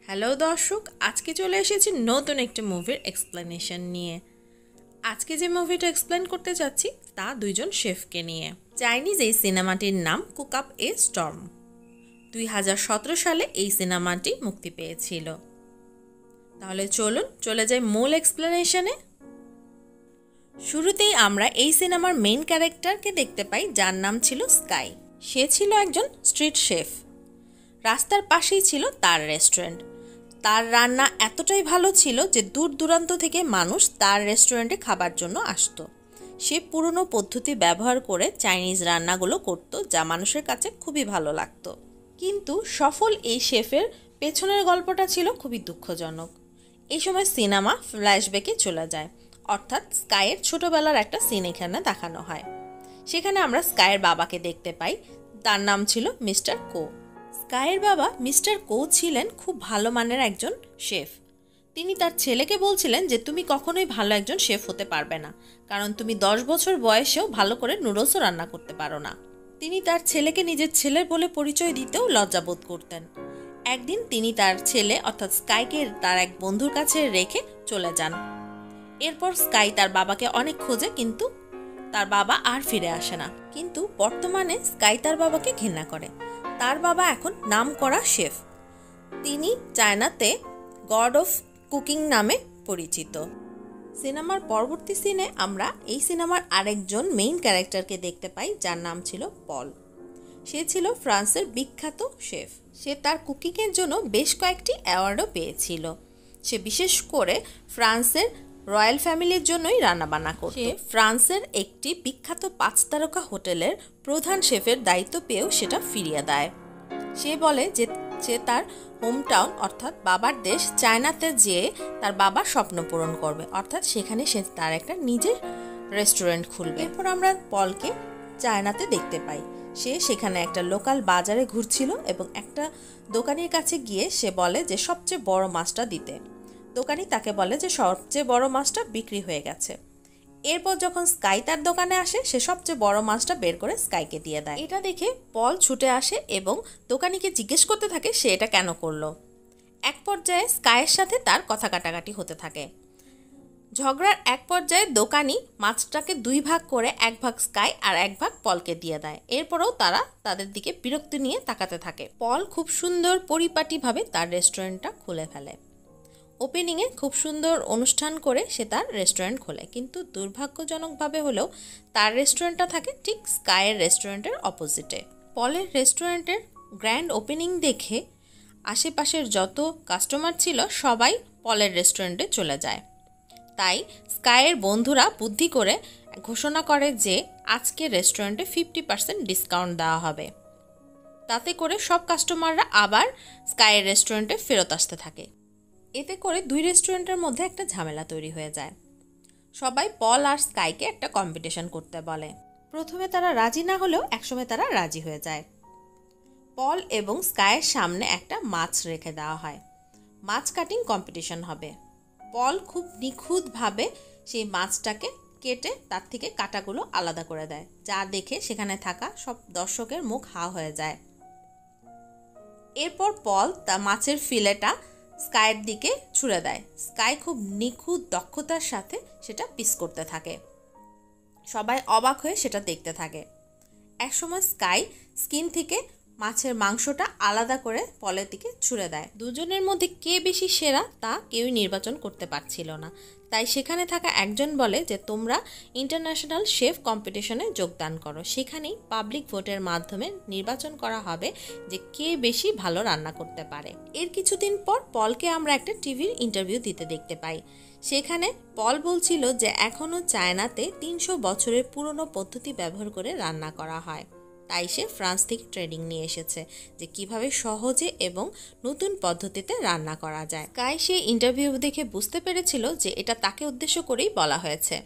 Hello দর্শক, আজকে চলে এসেছি নতুন একটি মুভির এক্সপ্লেনেশন নিয়ে। আজকে যে মুভিটা এক্সপ্লেন করতে যাচ্ছি তা দুইজন শেফকে নিয়ে। চাইনিজ এই সিনেমাটির নাম কুক আপ এ স্টর্ম। 2017 সালে এই সিনেমাটি মুক্তি পেয়েছিল। তাহলে চলুন চলে যাই মূল এক্সপ্লেনেশনে। শুরুতেই আমরা এই সিনেমার মেইন ক্যারেক্টারকে দেখতে পাই, যার নাম ছিল স্কাই। সে ছিল একজন স্ট্রিট শেফ। রাস্তার পাশেই ছিল তার রেস্টুরেন্ট। তার রান্না এতটাই ভালো ছিল যে দূর দূরান্ত থেকে মানুষ তার রেস্টুরেন্টে খাবার জন্য আসতো। সে পুরনো পদ্ধতি ব্যবহার করে চাইনিজ রান্নাগুলো করত, যা মানুষের কাছে খুবই ভালো লাগতো। কিন্তু সফল এই শেফের পেছনের গল্পটা ছিল খুবই দুঃখজনক। এই সময় সিনেমা ফ্ল্যাশব্যাকে চলে যায়, অর্থাৎ স্কাইয়ের ছোটবেলার একটা সিন এখানে দেখানো হয়। সেখানে আমরা স্কাইয়ের বাবাকে দেখতে পাই, তার নাম ছিল মিস্টার কো। স্কাইয়ের বাবা মিস্টার কো ছিলেন খুব ভালো মানের একজন শেফ। তিনি তার ছেলেকে বলছিলেন যে তুমি কখনোই ভালো একজন শেফ হতে পারবে না, কারণ তুমি 10 বছর বয়সেও ভালো করে নুডলসও রান্না করতে পারো না। তিনি তার ছেলেকে নিজের ছেলে বলে পরিচয় দিতেও লজ্জাবোধ করতেন। একদিন তিনি তার ছেলে অর্থাৎ স্কাইকে তার এক বন্ধুর কাছে রেখে চলে যান। এরপর স্কাই তার বাবাকে অনেক খোঁজে, কিন্তু তার বাবা আর ফিরে আসে না। কিন্তু বর্তমানে স্কাই তার বাবাকে ঘৃণা করে। তার বাবা এখন নামকরা শেফ। তিনি চায়নাতে গড অফ কুকিং নামে পরিচিত। সিনেমার পরবর্তী সিনে আমরা এই সিনেমার আরেকজন মেইন ক্যারেক্টারকে দেখতে পাই, যার নাম ছিল পল। সে ছিল ফ্রান্সের বিখ্যাত শেফ। সে তার কুকিংয়ের জন্য বেশ কয়েকটি অ্যাওয়ার্ডও পেয়েছিল। সে বিশেষ করে ফ্রান্সের রয়্যাল ফ্যামিলির জন্যই রান্নাবান্না করত। সে ফ্রান্সের একটি বিখ্যাত 5 তারকা হোটেলের প্রধান শেফের দায়িত্ব পেয়েও সেটা ফিরিয়ে দেয়। সে বলে যে সে তার হোমটাউন অর্থাৎ বাবার দেশ চায়নাতে যেয়ে তার বাবার স্বপ্ন পূরণ করবে, অর্থাৎ সেখানে সে তার একটা নিজের রেস্টুরেন্ট খুলবে। এরপর আমরা পলকে চায়নাতে দেখতে পাই। সে সেখানে একটা লোকাল বাজারে ঘুরছিল এবং একটা দোকানের কাছে গিয়ে সে বলে যে সবচেয়ে বড় মাছটা দিতে। দোকানি তাকে বলে যে সবচেয়ে বড় মাছটা বিক্রি হয়ে গেছে। এরপর যখন স্কাই তার দোকানে আসে, সে সবচেয়ে বড় মাছটা বের করে স্কাইকে দিয়ে দেয়। এটা দেখে পল ছুটে আসে এবং দোকানিকে জিজ্ঞেস করতে থাকে সে এটা কেন করলো। এক পর্যায়ে স্কাইয়ের সাথে তার কথা কাটাকাটি হতে থাকে। ঝগড়ার এক পর্যায়ে দোকানি মাছটাকে 2 ভাগ করে 1 ভাগ স্কাই আর 1 ভাগ পলকে দিয়ে দেয়। এরপরেও তারা তাদের দিকে বিরক্তি নিয়ে তাকাতে থাকে। পল খুব সুন্দর পরিপাটিভাবে তার রেস্টুরেন্টটা খুলে ফেলে। ওপেনিংয়ে খুব সুন্দর অনুষ্ঠান করে সে তার রেস্টুরেন্ট খোলে, কিন্তু দুর্ভাগ্যজনকভাবে হলেও তার রেস্টুরেন্টটা থাকে ঠিক স্কাইয়ের রেস্টুরেন্টের অপোজিটে। পলের রেস্টুরেন্টের গ্র্যান্ড ওপেনিং দেখে আশেপাশের যত কাস্টমার ছিল সবাই পলের রেস্টুরেন্টে চলে যায়। তাই স্কাইয়ের বন্ধুরা বুদ্ধি করে ঘোষণা করে যে আজকে রেস্টুরেন্টে 50% ডিসকাউন্ট দেওয়া হবে। তাতে করে সব কাস্টমাররা আবার স্কাইয়ের রেস্টুরেন্টে ফেরত আসতে থাকে। এতে করে 2 রেস্টুরেন্টের মধ্যে একটা ঝামেলা তৈরি হয়ে যায়। সবাই পল আর স্কাইকে একটা কম্পিটিশন করতে বলে। প্রথমে তারা রাজি না হলেও একসময় তারা রাজি হয়ে যায়। পল এবং স্কাইয়ের সামনে একটা মাছ রেখে দেওয়া হয়। মাছ কাটিং কম্পিটিশন হবে। পল খুব নিখুঁতভাবে সেই মাছটাকে কেটে তার থেকে কাঁটাগুলো আলাদা করে দেয়, যা দেখে সেখানে থাকা সব দর্শকের মুখ হা হয়ে যায়। এরপর পল তা মাছের ফিলেটা স্কাইয়ের দিকে ছুঁড়ে দেয়। স্কাই খুব নিখুঁত দক্ষতার সাথে সেটা পিস করতে থাকে। সবাই অবাক হয়ে সেটা দেখতে থাকে। একসময় স্কাই স্কিন থেকে মাছের মাংসটা আলাদা করে পলের দিকে ছুঁড়ে দেয়। দুজনের মধ্যে কে বেশি সেরা তা কেউই নির্বাচন করতে পারছিল না। তাই সেখানে থাকা একজন বলে যে তোমরা ইন্টারন্যাশনাল শেফ কম্পিটিশনে যোগদান করো। সেখানেই পাবলিক ভোটের মাধ্যমে নির্বাচন করা হবে যে কে বেশি ভালো রান্না করতে পারে। এর কিছুদিন পর পলকে আমরা একটা টিভির ইন্টারভিউ দিতে দেখতে পাই। সেখানে পল বলছিল যে এখনও চায়নাতে 300 বছরের পুরনো পদ্ধতি ব্যবহার করে রান্না করা হয়। তাই সে ফ্রান্স থেকে ট্রেনিং নিয়ে এসেছে যে কিভাবে সহজে এবং নতুন পদ্ধতিতে রান্না করা যায়। স্কাই সে ইন্টারভিউ দেখে বুঝতে পেরেছিল যে এটা তাকে উদ্দেশ্য করেই বলা হয়েছে।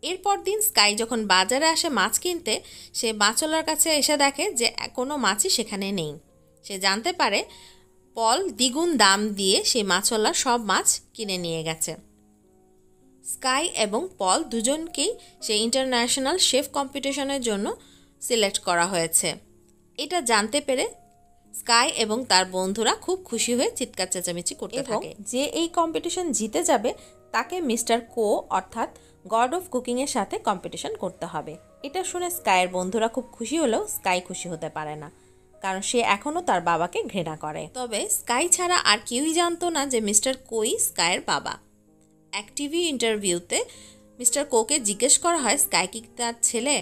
এরপর দিন স্কাই যখন বাজারে আসে মাছ কিনতে, সে মাছওয়ালার কাছে এসে দেখে যে কোনো মাছই সেখানে নেই। সে জানতে পারে পল দ্বিগুণ দাম দিয়ে সেই মাছওয়ালার সব মাছ কিনে নিয়ে গেছে। স্কাই এবং পল দুজনকেই সেই ইন্টারন্যাশনাল শেফ কম্পিটিশনের জন্য সিলেক্ট করা হয়েছে। এটা জানতে পেরে স্কাই এবং তার বন্ধুরা খুব খুশি হয়ে চিৎকার চেঁচামেচি করতে থাকে। যে এই কম্পিটিশন জিতে যাবে তাকে মিস্টার কো অর্থাৎ গড অফ কুকিংয়ের সাথে কম্পিটিশন করতে হবে। এটা শুনে স্কাইয়ের বন্ধুরা খুব খুশি হলেও স্কাই খুশি হতে পারে না, কারণ সে এখনও তার বাবাকে ঘৃণা করে। তবে স্কাই ছাড়া আর কেউই জানতো না যে মিস্টার কোই স্কাইয়ের বাবা। এক টিভি ইন্টারভিউতে মিস্টার কোকে জিজ্ঞেস করা হয় স্কাই কি তার ছেলে,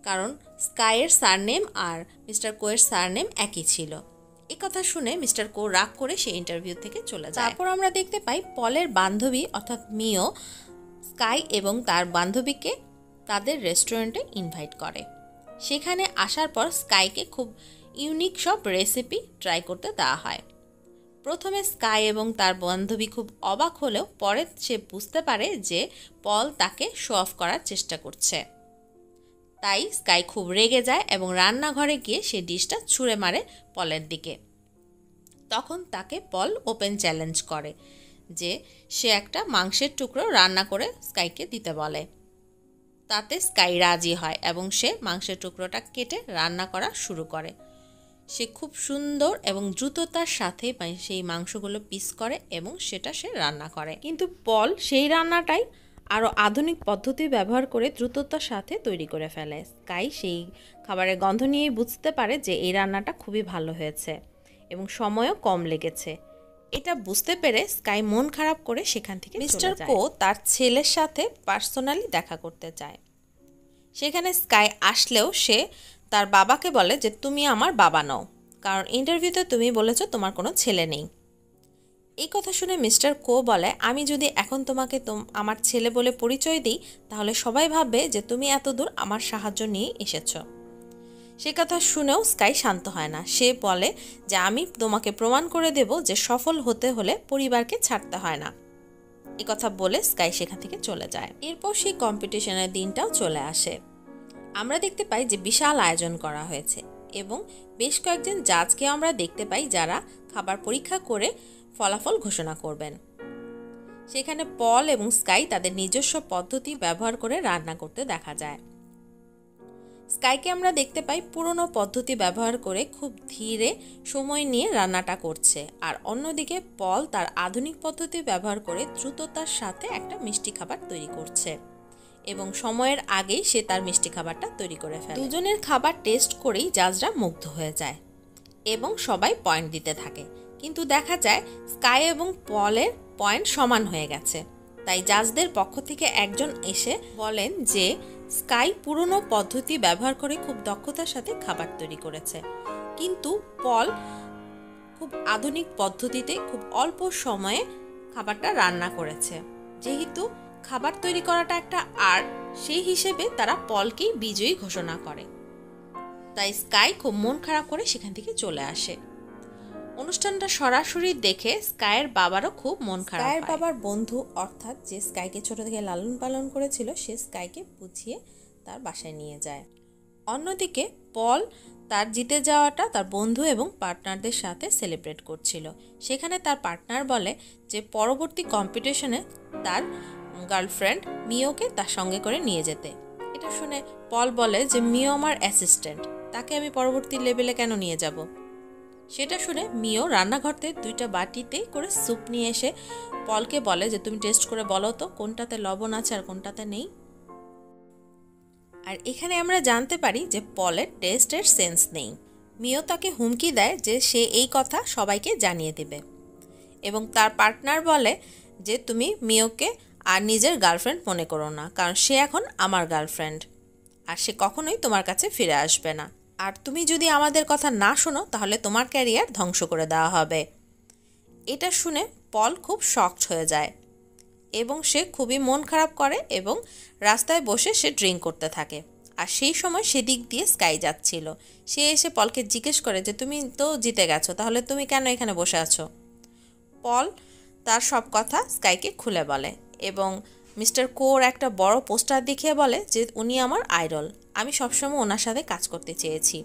কারণ স্কাইয়ের সারনেম আর মিস্টার কোয়ের সারনেম একই ছিল। এই কথা শুনে মিস্টার কো রাগ করে সেই ইন্টারভিউ থেকে চলে যায়। তারপর আমরা দেখতে পাই পলের বান্ধবী অর্থাৎ মিও স্কাই এবং তার বান্ধবীকে তাদের রেস্টুরেন্টে ইনভাইট করে। সেখানে আসার পর স্কাইকে খুব ইউনিক সব রেসিপি ট্রাই করতে দেওয়া হয়। প্রথমে স্কাই এবং তার বান্ধবী খুব অবাক হলেও পরে সে বুঝতে পারে যে পল তাকে শো অফ করার চেষ্টা করছে। তাই স্কাই খুব রেগে যায় এবং রান্নাঘরে গিয়ে সে ডিশটা ছুঁড়ে মারে পলের দিকে। তখন তাকে পল ওপেন চ্যালেঞ্জ করে যে সে একটা মাংসের টুকরো রান্না করে স্কাইকে দিতে বলে। তাতে স্কাই রাজি হয় এবং সে মাংসের টুকরোটা কেটে রান্না করা শুরু করে। সে খুব সুন্দর এবং দ্রুততার সাথে সেই মাংসগুলো পিস করে এবং সেটা সে রান্না করে। কিন্তু পল সেই রান্নাটাই আরও আধুনিক পদ্ধতি ব্যবহার করে দ্রুততার সাথে তৈরি করে ফেলে। স্কাই সেই খাবারের গন্ধ নিয়েই বুঝতে পারে যে এই রান্নাটা খুবই ভালো হয়েছে এবং সময়ও কম লেগেছে। এটা বুঝতে পেরে স্কাই মন খারাপ করে সেখান থেকে মিস্টার কো তার ছেলের সাথে পার্সোনালি দেখা করতে চায়। সেখানে স্কাই আসলেও সে তার বাবাকে বলে যে তুমি আমার বাবা নও, কারণ ইন্টারভিউতে তুমি বলেছো তোমার কোনো ছেলে নেই। এই কথা শুনে মিস্টার কো বলে আমি যদি এখন তোমাকে আমার ছেলে বলে পরিচয় দিই তাহলে সবাই ভাববে যে তুমি এত দূর আমার সাহায্য নিয়ে এসেছো। সে কথা শুনেও স্কাই শান্ত হয় না। সে বলে যে আমি তোমাকে প্রমাণ করে দেব যে সফল হতে হলে পরিবারকে ছাড়তে হয় না। এই কথা বলে স্কাই সেখান থেকে চলে যায়। এরপর সেই কম্পিটিশনের দিনটাও চলে আসে। আমরা দেখতে পাই যে বিশাল আয়োজন করা হয়েছে এবং বেশ কয়েকজন জাজকে আমরা দেখতে পাই যারা খাবার পরীক্ষা করে ফলাফল ঘোষণা করবেন। সেখানে পল এবং স্কাই তাদের নিজস্ব পদ্ধতি ব্যবহার করে রান্না করতে দেখা যায়। স্কাইকে আমরা দেখতে পাই পুরনো পদ্ধতি ব্যবহার করে খুব ধীরে সময় নিয়ে রান্নাটা করছে, আর অন্যদিকে পল তার আধুনিক পদ্ধতি ব্যবহার করে দ্রুততার সাথে একটা মিষ্টি খাবার তৈরি করছে এবং সময়ের আগেই সে তার মিষ্টি খাবারটা তৈরি করে ফেলে। দুজনের খাবার টেস্ট করেই জাজরা মুগ্ধ হয়ে যায় এবং সবাই পয়েন্ট দিতে থাকে, কিন্তু দেখা যায় স্কাই এবং পলের পয়েন্ট সমান হয়ে গেছে। তাই জাজদের পক্ষ থেকে একজন এসে বলেন যে স্কাই পুরনো পদ্ধতি ব্যবহার করে খুব দক্ষতার সাথে খাবার তৈরি করেছে, কিন্তু পল খুব আধুনিক পদ্ধতিতে খুব অল্প সময়ে খাবারটা রান্না করেছে। যেহেতু খাবার তৈরি করাটা একটা আর্ট, সেই হিসেবে তারা পলকেই বিজয়ী ঘোষণা করে। তাই স্কাই খুব মন খারাপ করে সেখান থেকে চলে আসে। অনুষ্ঠানটা সরাসরি দেখে স্কাইয়ের বাবারও খুব মন খারাপ। স্কাইয়ের বাবার বন্ধু অর্থাৎ যে স্কাইকে ছোট থেকে লালন পালন করেছিল সে স্কাইকে বুঝিয়ে তার বাসায় নিয়ে যায়। অন্যদিকে পল তার জিতে যাওয়াটা তার বন্ধু এবং পার্টনারদের সাথে সেলিব্রেট করছিল। সেখানে তার পার্টনার বলে যে পরবর্তী কম্পিটিশনে তার গার্লফ্রেন্ড মিওকে তার সঙ্গে করে নিয়ে যেতে। এটা শুনে পল বলে যে মিও আমার অ্যাসিস্ট্যান্ট, তাকে আমি পরবর্তী লেভেলে কেন নিয়ে যাব। সেটা শুনে মিও রান্নাঘর থেকে 2টা বাটিতে করে স্যুপ নিয়ে এসে পলকে বলে যে তুমি টেস্ট করে বলো তো কোনটাতে লবণ আছে আর কোনটাতে নেই। আর এখানে আমরা জানতে পারি যে পলের টেস্টের সেন্স নেই। মিও তাকে হুমকি দেয় যে সে এই কথা সবাইকে জানিয়ে দেবে এবং তার পার্টনার বলে যে তুমি মিওকে আর নিজের গার্লফ্রেন্ড মনে করো না, কারণ সে এখন আমার গার্লফ্রেন্ড আর সে কখনোই তোমার কাছে ফিরে আসবে না। আর তুমি যদি আমাদের কথা না শোনো তাহলে তোমার ক্যারিয়ার ধ্বংস করে দেওয়া হবে। এটা শুনে পল খুব শকড হয়ে যায় এবং সে খুবই মন খারাপ করে এবং রাস্তায় বসে সে ড্রিঙ্ক করতে থাকে। আর সেই সময় সেদিক দিয়ে স্কাই যাচ্ছিল। সে এসে পলকে জিজ্ঞেস করে যে তুমি তো জিতে গেছো, তাহলে তুমি কেন এখানে বসে আছো। পল তার সব কথা স্কাইকে খুলে বলে এবং মিস্টার কোর একটা বড় পোস্টার দেখিয়ে বলে যে উনি আমার আইডল, আমি সবসময় ওনার সাথে কাজ করতে চেয়েছি।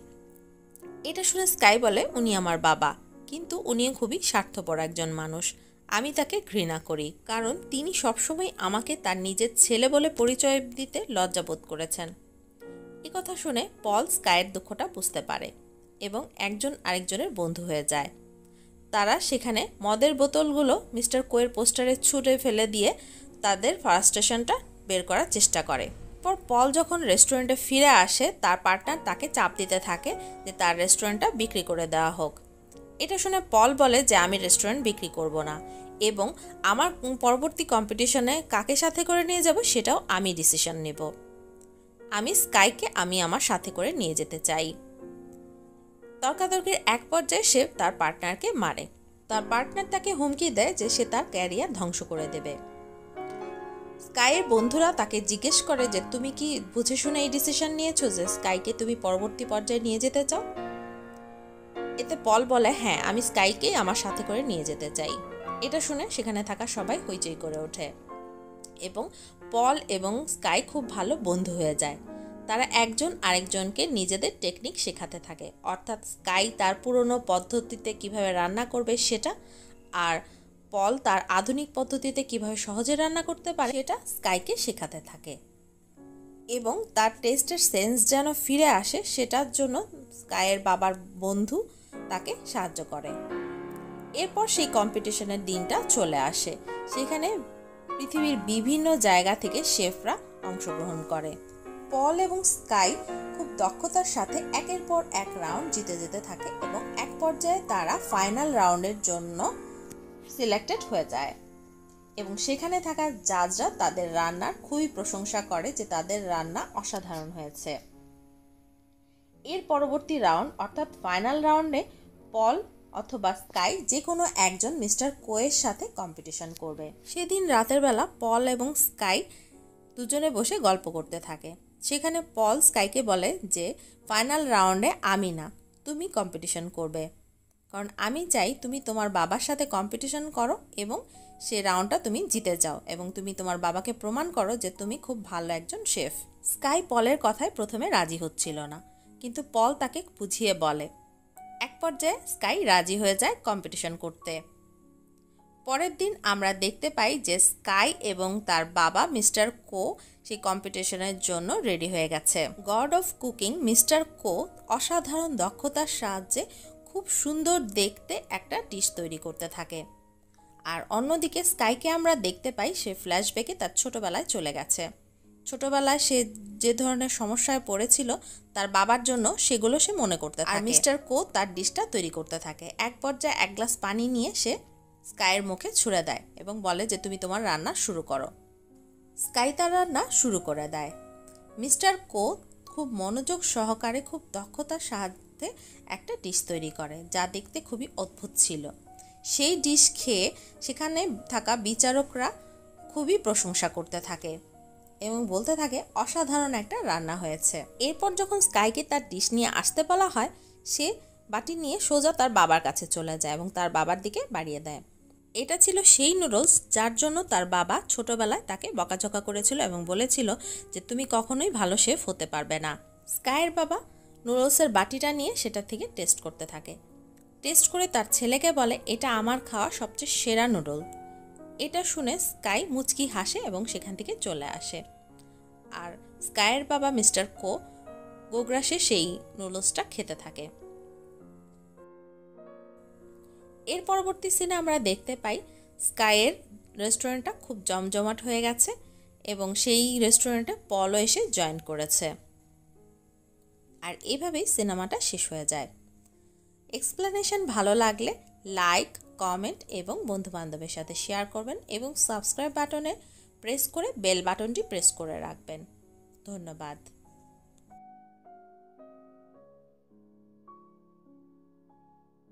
এটা শুনে স্কাই বলে উনি আমার বাবা, কিন্তু উনি খুবই স্বার্থপর একজন মানুষ, আমি তাকে ঘৃণা করি, কারণ তিনি সবসময় আমাকে তার নিজের ছেলে বলে পরিচয় দিতে লজ্জাবোধ করেছেন। এ কথা শুনে পল স্কাইয়ের দুঃখটা বুঝতে পারে এবং একজন আরেকজনের বন্ধু হয়ে যায়। তারা সেখানে মদের বোতলগুলো মিস্টার কোয়ের পোস্টারে ছুঁড়ে ফেলে দিয়ে তাদের ফ্রাস্ট্রেশনটা বের করার চেষ্টা করে। পর পল যখন রেস্টুরেন্টে ফিরে আসে, তার পার্টনার তাকে চাপ দিতে থাকে যে তার রেস্টুরেন্টটা বিক্রি করে দেওয়া হোক। এটা শুনে পল বলে যে আমি রেস্টুরেন্ট বিক্রি করব না এবং আমার পরবর্তী কম্পিটিশনে কাকে সাথে করে নিয়ে যাব সেটাও আমি ডিসিশন নেব। আমি স্কাইকে আমার সাথে করে নিয়ে যেতে চাই। তর্কাতর্কির এক পর্যায়ে সে তার পার্টনারকে মারে। তার পার্টনার তাকে হুমকি দেয় যে সে তার ক্যারিয়ার ধ্বংস করে দেবে। স্কাইয়ের বন্ধুরা তাকে জিজ্ঞেস করে যে তুমি কি বুঝে শুনে এই ডিসিশন নিয়েছো যে স্কাইকে তুমি পরবর্তী পর্যায়ে নিয়ে যেতে চাও? এতে পল বলে হ্যাঁ, আমি স্কাইকে আমার সাথে করে নিয়ে যেতে চাই। এটা শুনে সেখানে থাকা সবাই হইচই করে ওঠে এবং পল এবং স্কাই খুব ভালো বন্ধু হয়ে যায়। তারা একজন আরেকজনকে নিজেদের টেকনিক শেখাতে থাকে, অর্থাৎ স্কাই তার পুরনো পদ্ধতিতে কিভাবে রান্না করবে সেটা, আর পল তার আধুনিক পদ্ধতিতে কিভাবে সহজে রান্না করতে পারে সেটা স্কাইকে শেখাতে থাকে এবং তার টেস্টের সেন্স যেন ফিরে আসে সেটার জন্য স্কাইয়ের বাবার বন্ধু তাকে সাহায্য করে। এরপর সেই কম্পিটিশনের দিনটা চলে আসে। সেখানে পৃথিবীর বিভিন্ন জায়গা থেকে শেফরা অংশগ্রহণ করে। পল এবং স্কাই খুব দক্ষতার সাথে একের পর এক রাউন্ড জিতে যেতে থাকে এবং এক পর্যায়ে তারা ফাইনাল রাউন্ডের জন্য সিলেক্টেড হয়ে যায় এবং সেখানে থাকা জাজরা তাদের রান্নার খুবই প্রশংসা করে যে তাদের রান্না অসাধারণ হয়েছে। এর পরবর্তী রাউন্ড অর্থাৎ ফাইনাল রাউন্ডে পল অথবা স্কাই যে কোনো একজন মিস্টার কোয়ের সাথে কম্পিটিশন করবে। সেদিন রাতের বেলা পল এবং স্কাই দুজনে বসে গল্প করতে থাকে। সেখানে পল স্কাইকে বলে যে ফাইনাল রাউন্ডে আমি না, তুমি কম্পিটিশন করবে, কারণ আমি চাই তুমি তোমার বাবার সাথে কম্পিটিশন করো এবং সে রাউন্ডটা তুমি জিতে যাও এবং তুমি তোমার বাবাকে প্রমাণ করো যে তুমি খুব ভালো একজন শেফ। স্কাই পলের কথায় প্রথমে রাজি হচ্ছিল না, কিন্তু পল তাকে বুঝিয়ে বলে। এক পর্যায়ে স্কাই রাজি হয়ে যায় কম্পিটিশন করতে। পরের দিন আমরা দেখতে পাই যে স্কাই এবং তার বাবা মিস্টার কো সেই কম্পিটিশনের জন্য রেডি হয়ে গেছে। গড অফ কুকিং মিস্টার কো অসাধারণ দক্ষতার সাহায্যে খুব সুন্দর দেখতে একটা ডিশ তৈরি করতে থাকে। আর অন্যদিকে স্কাইকে আমরা দেখতে পাই সে ফ্ল্যাশব্যাকে তার ছোটবেলায় চলে গেছে। ছোটবেলায় সে যে ধরনের সমস্যায় পড়েছিল তার বাবার জন্য সেগুলো সে মনে করতে থাকে। আর মিস্টার কো তার ডিশটা তৈরি করতে থাকে। এক পর্যায়ে এক গ্লাস পানি নিয়ে সে স্কাইয়ের মুখে ছুঁড়ে দেয় এবং বলে যে তুমি তোমার রান্না শুরু করো। স্কাই তার রান্না শুরু করে দেয়। মিস্টার কো খুব মনোযোগ সহকারে খুব দক্ষতার সাহায্যে একটা ডিশ তৈরি করে যা দেখতে খুবই অদ্ভুত ছিল। সেই ডিশ খেয়ে সেখানে থাকা বিচারকরা খুবই প্রশংসা করতে থাকে এবং বলতে থাকে অসাধারণ একটা রান্না হয়েছে। এরপর যখন স্কাইকে তার ডিশ নিয়ে আসতে বলা হয়, সে বাটি নিয়ে সোজা তার বাবার কাছে চলে যায় এবং তার বাবার দিকে বাড়িয়ে দেয়। এটা ছিল সেই নুডলস যার জন্য তার বাবা ছোটবেলায় তাকে বকাঝকা করেছিল এবং বলেছিল যে তুমি কখনোই ভালো শেফ হতে পারবে না। স্কাইয়ের বাবা নুডলসের বাটিটা নিয়ে সেটা থেকে টেস্ট করতে থাকে। টেস্ট করে তার ছেলেকে বলে এটা আমার খাওয়া সবচেয়ে সেরা নুডল। এটা শুনে স্কাই মুচকি হাসে এবং সেখান থেকে চলে আসে। আর স্কাইয়ের বাবা মিস্টার কো গোগ্রাসে সেই নুডলসটা খেতে থাকে। এর পরবর্তী সিনে আমরা দেখতে পাই স্কাইয়ের রেস্টুরেন্টটা খুব জমজমাট হয়ে গেছে এবং সেই রেস্টুরেন্টে পলও এসে জয়েন করেছে। আর এভাবেই সিনেমাটা শেষ হয়ে যায়। এক্সপ্লেনেশন ভালো লাগলে লাইক, কমেন্ট এবং বন্ধুবান্ধবের সাথে শেয়ার করবেন এবং সাবস্ক্রাইব বাটনে প্রেস করে বেল বাটনটি প্রেস করে রাখবেন। ধন্যবাদ।